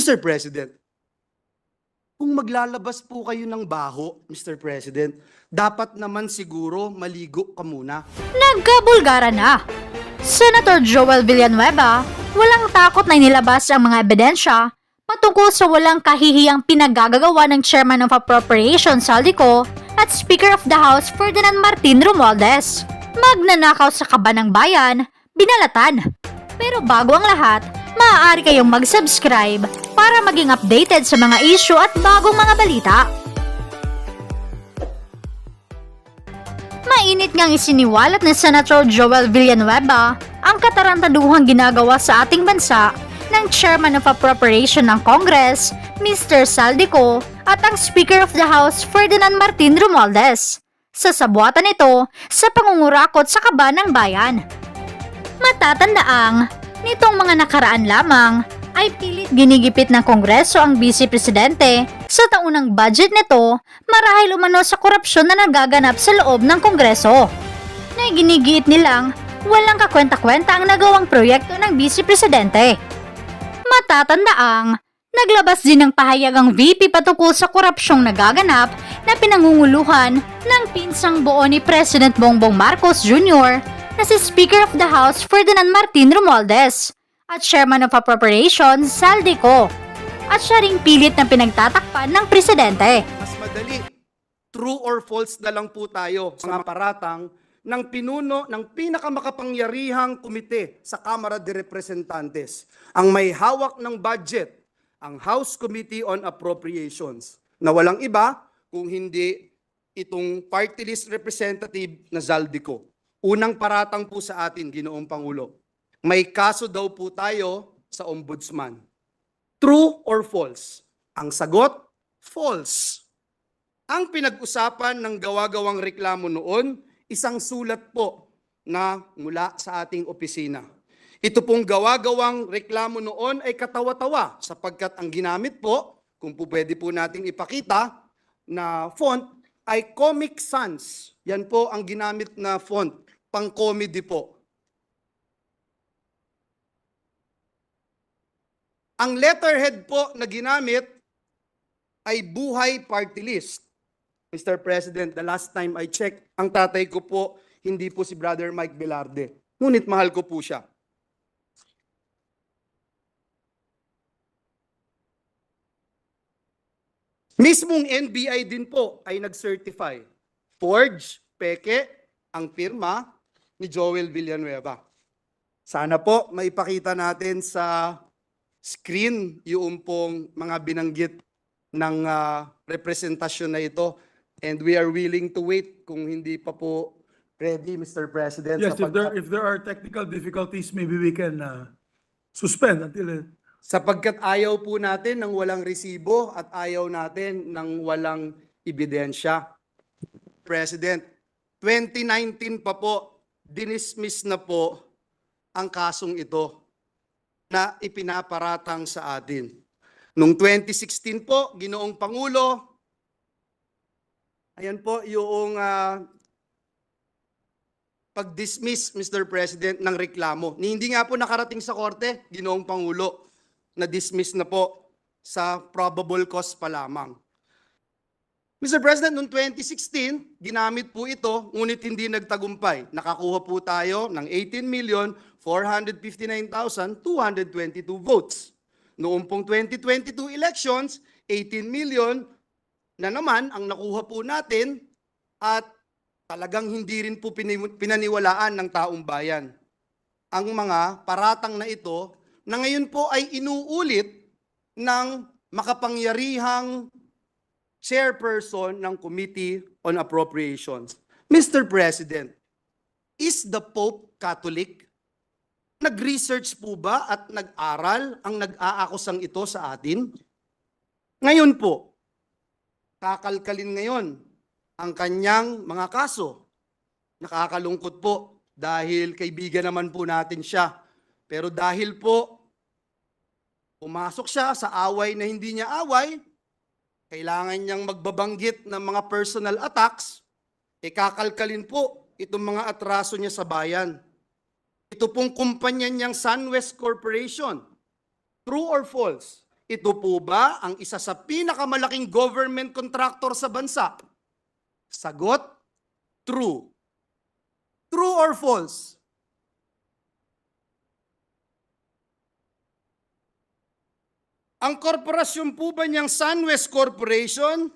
Mr. President, kung maglalabas po kayo ng baho, Mr. President, dapat naman siguro maligo ka muna. Nagkabulgara na. Senator Joel Villanueva, walang takot na inilabas ang mga ebidensya patungkol sa walang kahihiyang pinagagagawa ng Chairman of Appropriations Saldico at Speaker of the House Ferdinand Martin Romualdez. Magnanakaw sa kaban ng bayan, binalatan. Pero bago ang lahat, maaari kayong mag-subscribe para maging updated sa mga issue at bagong mga balita. Mainit ngang isiniwalat ni Senator Joel Villanueva ang katarantaduhang ginagawa sa ating bansa ng Chairman of Appropriation ng Congress, Mr. Saldico, at ang Speaker of the House, Ferdinand Martin Romualdez, sa sabuatan nito sa pangungurakot sa kaban ng bayan. Matatandaang, nitong mga nakaraan lamang ay pilit ginigipit ng Kongreso ang Vice Presidente sa taunang budget nito marahil umano sa korupsyon na nagaganap sa loob ng Kongreso. Na ginigiit nilang walang kakwenta-kwenta ang nagawang proyekto ng Vice Presidente. Matatandaang, naglabas din ng pahayag ang VP patungkol sa korupsyong nagaganap na pinangunguluhan ng pinsang buo ni President Bongbong Marcos Jr. na si Speaker of the House Ferdinand Martin Romualdez at Chairman of Appropriations Saldico, at siya ring pilit na pinagtatakpan ng Presidente. Mas madali, true or false na lang po tayo sa mga paratang ng pinuno ng pinakamakapangyarihang komite sa Kamara de Representantes, ang may hawak ng budget, ang House Committee on Appropriations, na walang iba kung hindi itong party list representative na Zaldico. Unang paratang po sa atin, Ginoong Pangulo, may kaso daw po tayo sa Ombudsman. True or false? Ang sagot, false. Ang pinag-usapan ng gawa-gawang reklamo noon, isang sulat po na mula sa ating opisina. Ito pong gawa-gawang reklamo noon ay katawa-tawa sapagkat ang ginamit po, kung po pwede po nating ipakita, na font ay Comic Sans. Yan po ang ginamit na font, pang-comedy po. Ang letterhead po na ginamit ay Buhay Party List. Mr. President, the last time I checked, ang tatay ko po, hindi po si Brother Mike Velarde. Ngunit mahal ko po siya. Mismong NBI din po ay nag-certify. Forge, peke, ang pirma ni Joel Villanueva. Sana po maipakita natin sa screen yung pong mga binanggit ng representasyon na ito. And we are willing to wait kung hindi pa po ready, Mr. President. Yes, if there are technical difficulties, maybe we can suspend until Sapagkat ayaw po natin ng walang resibo at ayaw natin ng walang ebidensya. President, 2019 pa po, dinismiss na po ang kasong ito na ipinaparatang sa atin. Noong 2016 po, Ginoong Pangulo, ayan po yung pag-dismiss, Mr. President, ng reklamo. Hindi nga po nakarating sa korte, Ginoong Pangulo, na-dismiss na po sa probable cause pa lamang. Mr. President, noong 2016, ginamit po ito, ngunit hindi nagtagumpay. Nakakuha po tayo ng 18,459,222 votes. Noong pong 2022 elections, 18 million na naman ang nakuha po natin at talagang hindi rin po pinaniwalaan ng taong bayan ang mga paratang na ito na ngayon po ay inuulit ng makapangyarihang chairperson ng Committee on Appropriations. Mr. President, is the Pope Catholic? Nag-research po ba at nag-aral ang nag-aakusang ito sa atin? Ngayon po, kakalkalin ngayon ang kanyang mga kaso. Nakakalungkot po dahil kaibigan naman po natin siya. Pero dahil po pumasok siya sa away na hindi niya away, kailangan niyang magbabanggit ng mga personal attacks, kakalkalin po itong mga atraso niya sa bayan. Ito pong kumpanya niyang SunWest Corporation. True or false? ito po ba ang isa sa pinakamalaking government contractor sa bansa? Sagot, true. True or false? Ang korporasyon po ba niyang SunWest Corporation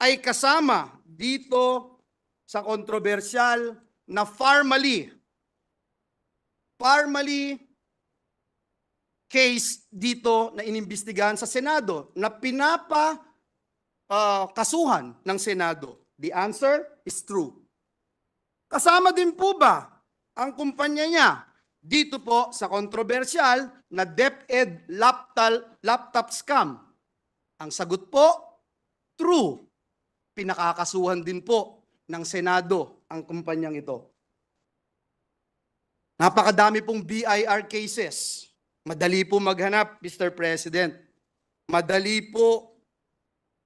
ay kasama dito sa kontrobersyal na Parmalee case dito na inimbestigahan sa Senado na kasuhan ng Senado? The answer is true. Kasama din po ba ang kumpanya niya dito po sa kontrobersyal na DepEd laptop scam? Ang sagot po, true. Pinakakasuhan din po ng Senado ang kumpanyang ito. Napakadami pong BIR cases. Madali po maghanap, Mr. President. Madali po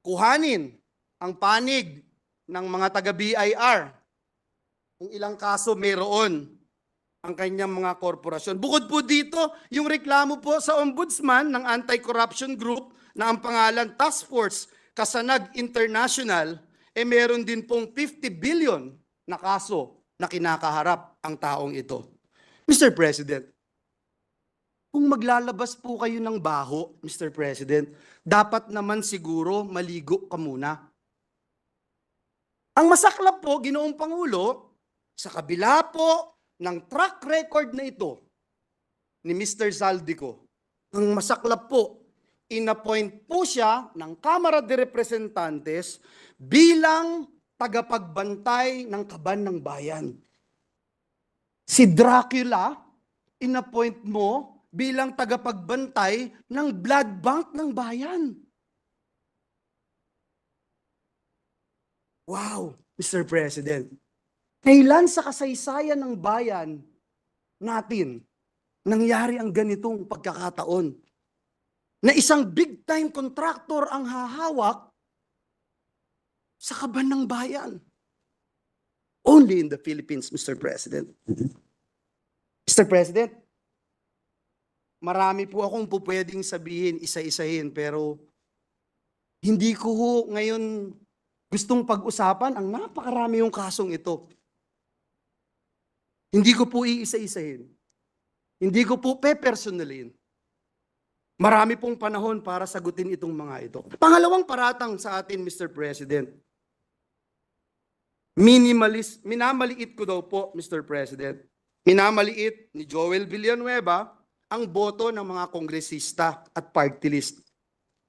kuhanin ang panig ng mga taga-BIR. Kung ilang kaso mayroon ang kanyang mga korporasyon. Bukod po dito, yung reklamo po sa ombudsman ng anti-corruption group na ang pangalan Task Force Kasanag International, meron din pong 50 billion na kaso na kinakaharap ang taong ito. Mr. President, kung maglalabas po kayo ng baho, Mr. President, dapat naman siguro maligo ka muna. Ang masaklap po, Ginoong Pangulo, sa kabila po ng track record na ito ni Mr. Zaldico, ang masaklap po, inappoint po siya ng Kamara de Representantes bilang tagapagbantay ng kaban ng bayan. Si Dracula, inappoint mo bilang tagapagbantay ng blood bank ng bayan. Wow, Mr. President. Kailan sa kasaysayan ng bayan natin nangyari ang ganitong pagkakataon na isang big-time contractor ang hahawak sa kaban ng bayan? Only in the Philippines, Mr. President. Mr. President, marami po akong pupwedeng sabihin, isa-isahin, pero hindi ko ho ngayon gustong pag-usapan ang napakarami yung kasong ito. Hindi ko po iisa-isahin. Hindi ko po pe-personalin. Marami pong panahon para sagutin itong mga ito. Pangalawang paratang sa atin, Mr. President. Minamaliit ko daw po, Mr. President. Minamaliit ni Joel Villanueva ang boto ng mga kongresista at party list.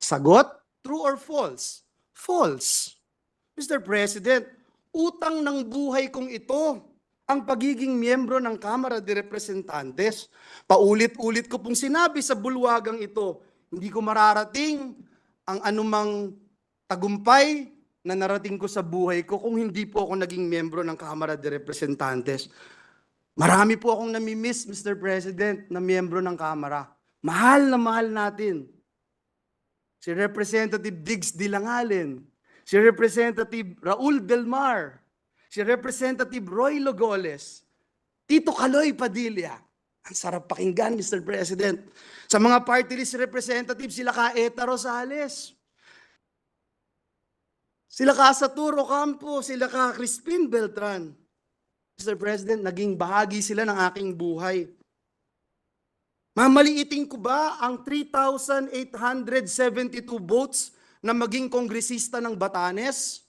Sagot, true or false? False. Mr. President, utang ng buhay kong ito ang pagiging miyembro ng Kamara de Representantes. Paulit-ulit ko pong sinabi sa bulwagang ito, hindi ko mararating ang anumang tagumpay na narating ko sa buhay ko kung hindi po ako naging miyembro ng Kamara de Representantes. Marami po akong namimiss, Mr. President, na miyembro ng Kamara. Mahal na mahal natin. Si Representative Diggs Dilangalen, si Representative Raul Delmar, si Representative Roy Logoles, Tito Kaloy Padilla. Ang sarap pakinggan, Mr. President. Sa mga party list representatives, sila ka Eta Rosales, sila ka Saturo Campo, sila ka Crispin Beltran. Mr. President, naging bahagi sila ng aking buhay. Mamaliitin ko ba ang 3,872 votes na maging kongresista ng Batanes?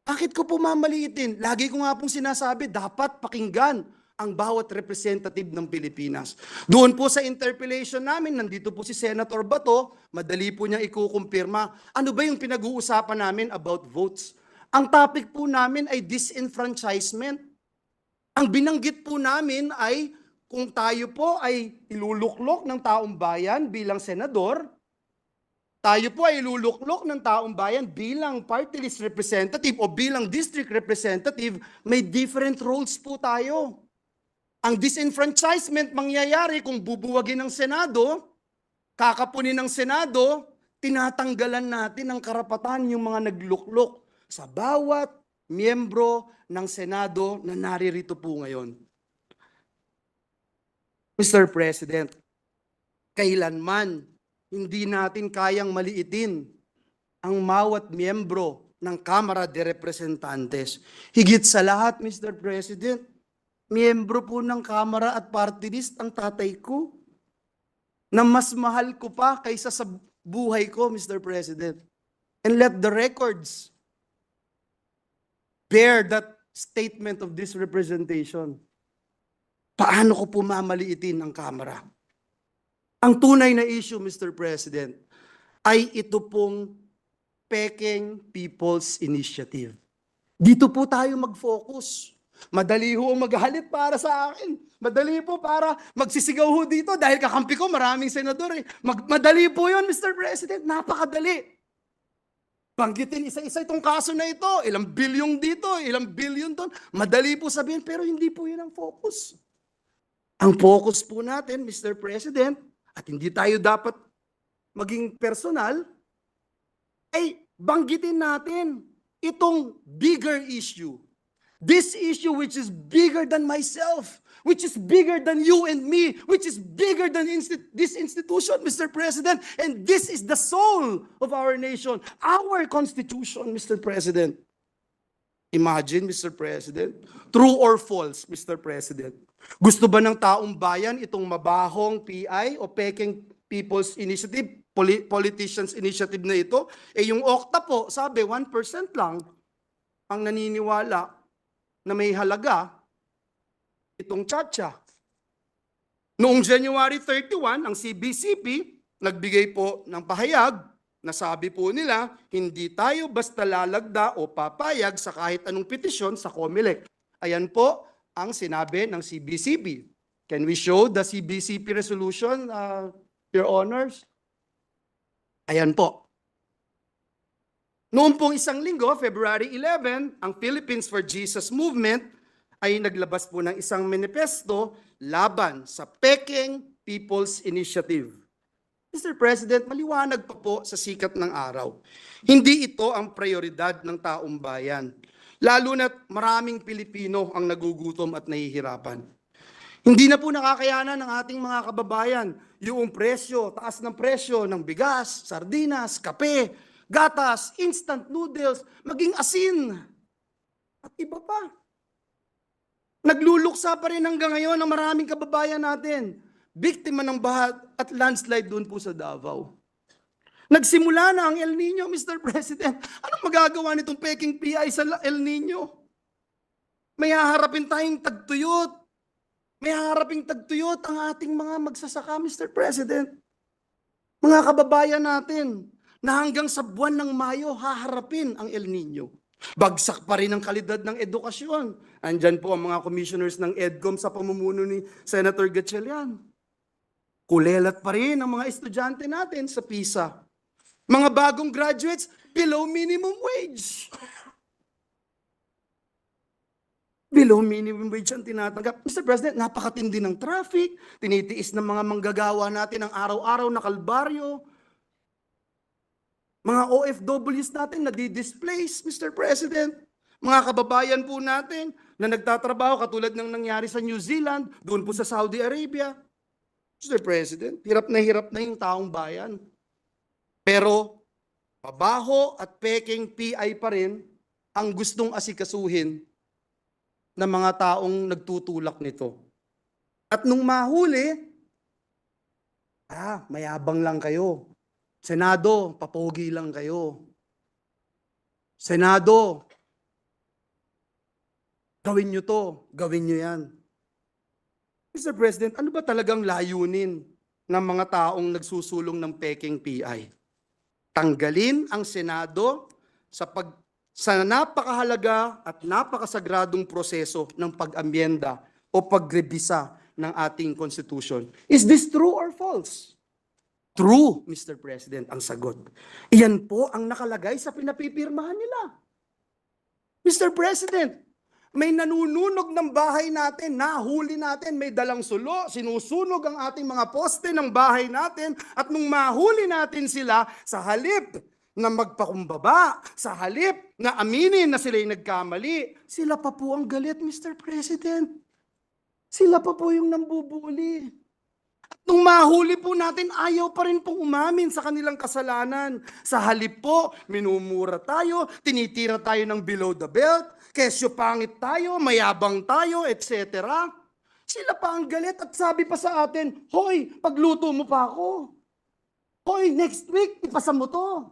Bakit ko po mamaliitin? Lagi ko nga pong sinasabi, dapat pakinggan ang bawat representative ng Pilipinas. Doon po sa interpellation namin, nandito po si Senator Bato, madali po niya ikukumpirma. Ano ba yung pinag-uusapan namin about votes? Ang topic po namin ay disenfranchisement. Ang binanggit po namin ay kung tayo po ay iluluklok ng taong bayan bilang senador, tayo po ay iluluklok ng taong bayan bilang party list representative o bilang district representative, may different roles po tayo. Ang disenfranchisement mangyayari kung bubuwagin ng Senado, kakapunin ng Senado, tinatanggalan natin ng karapatan yung mga nagluklok sa bawat miyembro ng Senado na naririto po ngayon. Mr. President, kailanman hindi natin kayang maliitin ang bawat miyembro ng Kamara de Representantes. Higit sa lahat, Mr. President, miyembro po ng Kamara at party list ang tatay ko, na mas mahal ko pa kaysa sa buhay ko, Mr. President. And let the records bear that statement of this representation. Paano ko po mamaliitin ang Kamara? Ang tunay na issue, Mr. President, ay ito pong Peking People's Initiative. Dito po tayo mag-focus. Madali ho maghalit para sa akin. Madali po para magsisigaw ho dito dahil kakampi ko maraming senador eh. Madali po yun, Mr. President. Napakadali. Banggitin isa-isa itong kaso na ito. Ilang bilyong dito, ilang bilyon doon. Madali po sabihin, pero hindi po yun ang focus. Ang focus po natin, Mr. President, at hindi tayo dapat maging personal, ay banggitin natin itong bigger issue. This issue which is bigger than myself, which is bigger than you and me, which is bigger than this institution, Mr. President, and this is the soul of our nation, our Constitution, Mr. President. Imagine, Mr. President, true or false, Mr. President? Gusto ba ng taong bayan itong mabahong PI o Peking People's Initiative, Politicians Initiative na ito? Eh yung OCTA po, sabi 1% lang ang naniniwala na may halaga itong tsa-tsa. Noong January 31, ang CBCP nagbigay po ng pahayag na sabi po nila, hindi tayo basta lalagda o papayag sa kahit anong petisyon sa COMELEC. Ayan po ang sinabi ng CBCP. Can we show the CBCP resolution, Your Honors? Ayan po. Noong pong isang linggo, February 11, ang Philippines for Jesus Movement ay naglabas po ng isang manifesto laban sa Peking People's Initiative. Mr. President, maliwanag pa po sa sikat ng araw. Hindi ito ang prioridad ng taong bayan, lalo na't maraming Pilipino ang nagugutom at nahihirapan. Hindi na po nakakayanan ng ating mga kababayan yung presyo, taas ng presyo ng bigas, sardinas, kape, gatas, instant noodles, maging asin, at iba pa. Nagluluksa pa rin hanggang ngayon ang maraming kababayan natin. Biktima ng baha at landslide doon po sa Davao. Nagsimula na ang El Nino, Mr. President. Anong magagawa nitong Peking PI sa El Nino? May haharapin tayong tagtuyot. May haharaping tagtuyot ang ating mga magsasaka, Mr. President. Mga kababayan natin, na hanggang sa buwan ng Mayo, haharapin ang El Nino. Bagsak pa rin ang kalidad ng edukasyon. Andyan po ang mga commissioners ng EDCOM sa pamumuno ni Senator Gatchalian. Kulelat pa rin ang mga estudyante natin sa PISA. Mga bagong graduates, below minimum wage. Below minimum wage ang tinatanggap. Mr. President, napakatindi ng traffic, tinitiis ng mga manggagawa natin ang araw-araw na kalbaryo. Mga OFWs natin na di-displace, Mr. President. Mga kababayan po natin na nagtatrabaho katulad ng nangyari sa New Zealand, doon po sa Saudi Arabia. Mr. President, hirap na yung taong bayan. Pero, pabaho at Peking PI pa rin ang gustong asikasuhin ng mga taong nagtutulak nito. At nung mahuli, mayabang lang kayo. Senado, papogi lang kayo. Senado, gawin nyo to, gawin nyo yan. Mr. President, ano ba talagang layunin ng mga taong nagsusulong ng Peking PI? Tanggalin ang Senado sa napakahalaga at napakasagradong proseso ng pag-amyenda o pagrebisa ng ating Constitution. Is this true or false? True, Mr. President, ang sagot. Iyan po ang nakalagay sa pinapipirmahan nila. Mr. President, may nanununog ng bahay natin, nahuli natin, may dalang sulo, sinusunog ang ating mga poste ng bahay natin, at nung mahuli natin sila, sa halip na magpakumbaba, sa halip na aminin na sila'y nagkamali, sila pa po ang galit, Mr. President. Sila pa po yung nambubuli. Nung mahuli po natin, ayaw pa rin pong umamin sa kanilang kasalanan. Sa halip po, minumura tayo, tinitira tayo ng below the belt, kesyo pangit tayo, mayabang tayo, etc. Sila pa ang galit at sabi pa sa atin, hoy, pagluto mo pa ako. Hoy, next week, ipasa mo to.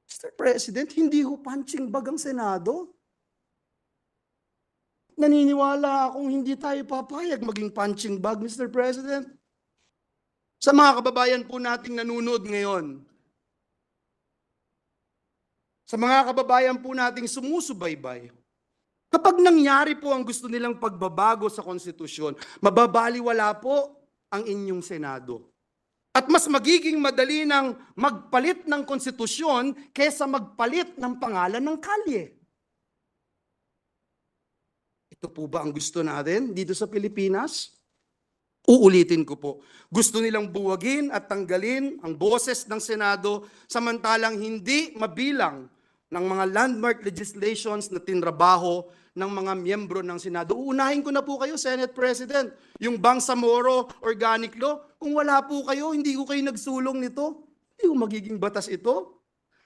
Mr. President, hindi ho punching bag ang Senado. Naniniwala akong hindi tayo papayag maging punching bag, Mr. President. Sa mga kababayan po nating nanonood ngayon, sa mga kababayan po nating sumusubaybay, kapag nangyari po ang gusto nilang pagbabago sa konstitusyon, mababaliwala po ang inyong Senado. At mas magiging madali ng magpalit ng konstitusyon kaysa magpalit ng pangalan ng kalye. Ito po ba ang gusto natin dito sa Pilipinas? Uulitin ko po. Gusto nilang buwagin at tanggalin ang boses ng Senado samantalang hindi mabilang ng mga landmark legislations na tinrabaho ng mga miyembro ng Senado. Uunahin ko na po kayo, Senate President, yung Bangsamoro Organic Law. Kung wala po kayo, hindi ko kayo nagsulong nito, hindi ko magiging batas ito.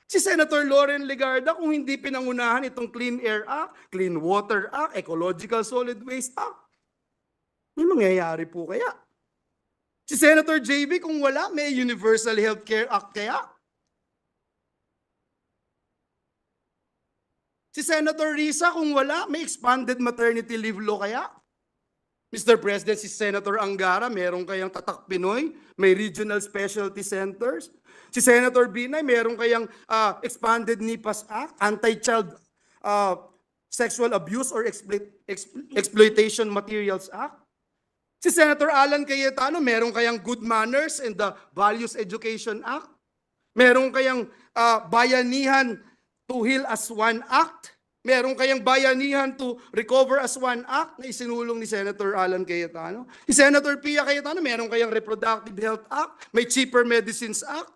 Si Senator Loren Legarda, kung hindi pinangunahan itong Clean Air Act, Clean Water Act, Ecological Solid Waste Act, may mangyayari po kaya? Si Senator JB, kung wala, may Universal Healthcare Act kaya? Si Senator Risa, kung wala, may Expanded Maternity Leave Law kaya? Mr. President, si Senator Angara, meron kayang Tatak Pinoy, may Regional Specialty Centers. Si Senator Binay, meron kayang Expanded NIPAS Act, Anti-Child Sexual Abuse or Exploitation Materials Act. Si Senator Alan Cayetano, meron kayang Good Manners and the Values Education Act. Meron kayang Bayanihan to Heal as One Act. Meron kayang Bayanihan to Recover as One Act na isinulong ni Senator Alan Cayetano. Si Senator Pia Cayetano, meron kayang Reproductive Health Act, may Cheaper Medicines Act,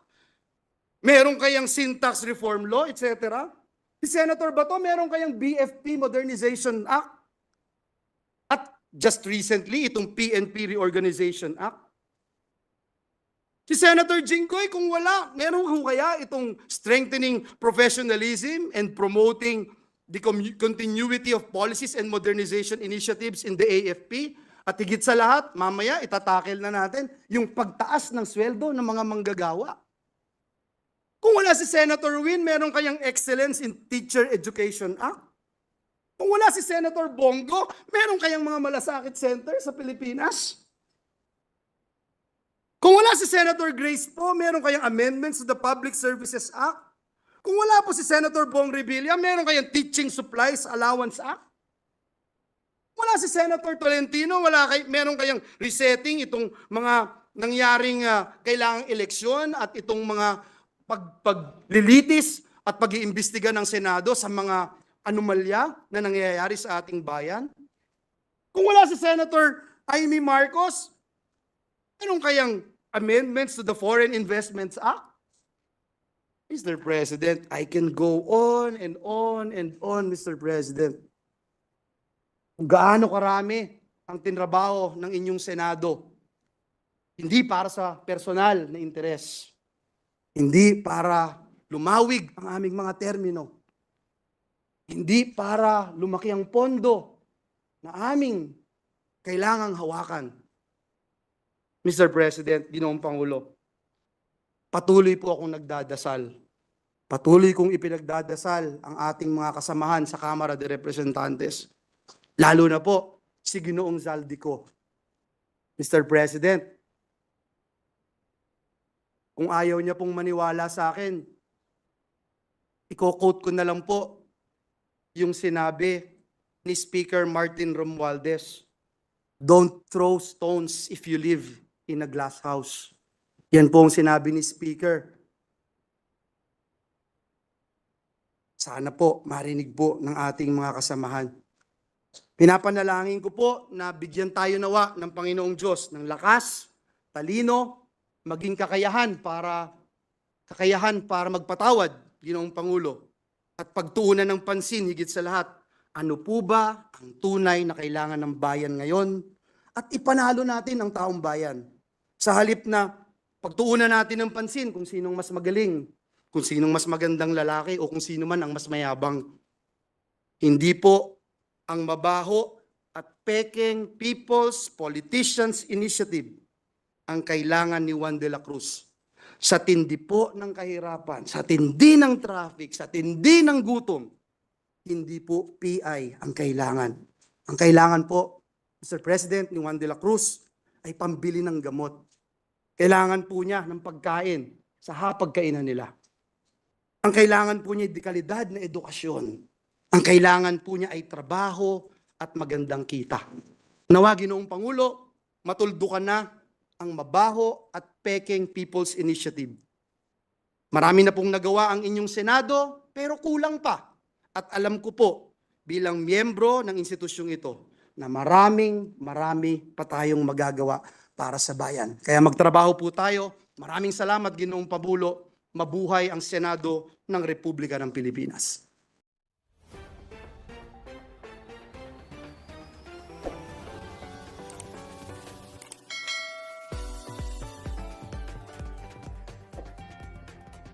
meron kayang Syntax Reform Law, etc. Si Senator Bato, meron kayang BFP Modernization Act. At just recently, itong PNP Reorganization Act. Si Senator Jinggoy, kung wala, meron kung kaya itong Strengthening Professionalism and Promoting the Continuity of Policies and Modernization Initiatives in the AFP. At higit sa lahat, mamaya itatakel na natin yung pagtaas ng sweldo ng mga manggagawa. Kung wala si Senator Win, meron kayang Excellence in Teacher Education Act. Kung wala si Senator Bongo, meron kayang mga malasakit center sa Pilipinas. Kung wala si Senator Grace po, meron kayang amendments to the Public Services Act. Kung wala po si Senator Bong Revilla, meron kayang Teaching Supplies Allowance Act. Wala si Senator Tolentino, meron kayang resetting itong mga nangyaring kailangang eleksyon at itong mga paglilitis at pag-iimbestiga ng Senado sa mga anomalya na nangyayari sa ating bayan. Kung wala si Senator Amy Marcos, anong kayang amendments to the Foreign Investments Act? Mr. President, I can go on and on and on, Mr. President. Kung gaano karami ang tinrabaho ng inyong Senado, hindi para sa personal na interes, hindi para lumawig ang aming mga termino, hindi para lumaki ang pondo na aming kailangang hawakan. Mr. President, Ginoong Pangulo, patuloy po akong nagdadasal. Patuloy kong ipinagdadasal ang ating mga kasamahan sa Kamara de Representantes. Lalo na po si Ginoong Zaldico. Mr. President, kung ayaw niya pong maniwala sa akin, i-quote ko na lang po yung sinabi ni Speaker Martin Romualdez. Don't throw stones if you live in a glass house. Yan po ang sinabi ni Speaker. Sana po marinig po ng ating mga kasamahan. Pinapanalangin ko po na bigyan tayo nawa ng Panginoong Diyos ng lakas, talino, maging kakayahan para magpatawad, Ginoong Pangulo, at pagtuunan ng pansin higit sa lahat, ano po ba ang tunay na kailangan ng bayan ngayon? at ipanalo natin ang taong bayan. Sa halip na pagtuunan natin ng pansin kung sinong mas magaling, kung sinong mas magandang lalaki o kung sino man ang mas mayabang. Hindi po ang mabaho at pekeng People's Politicians Initiative ang kailangan ni Juan de la Cruz. Sa tindi po ng kahirapan, sa tindi ng traffic, sa tindi ng gutom, hindi po PI ang kailangan. Ang kailangan po, Mr. President, ni Juan de la Cruz ay pambili ng gamot. Kailangan po niya ng pagkain sa hapagkainan nila. Ang kailangan po niya ay dekalidad na edukasyon. Ang kailangan po niya ay trabaho at magandang kita. Nawa, Ginoong Pangulo, matuldukan na ang mabaho at pekeng People's Initiative. Marami na pong nagawa ang inyong Senado, pero kulang pa. At alam ko po, bilang miyembro ng institusyong ito, na marami pa tayong magagawa para sa bayan. Kaya magtrabaho po tayo. Maraming salamat, Ginoong Pangulo. Mabuhay ang Senado ng Republika ng Pilipinas.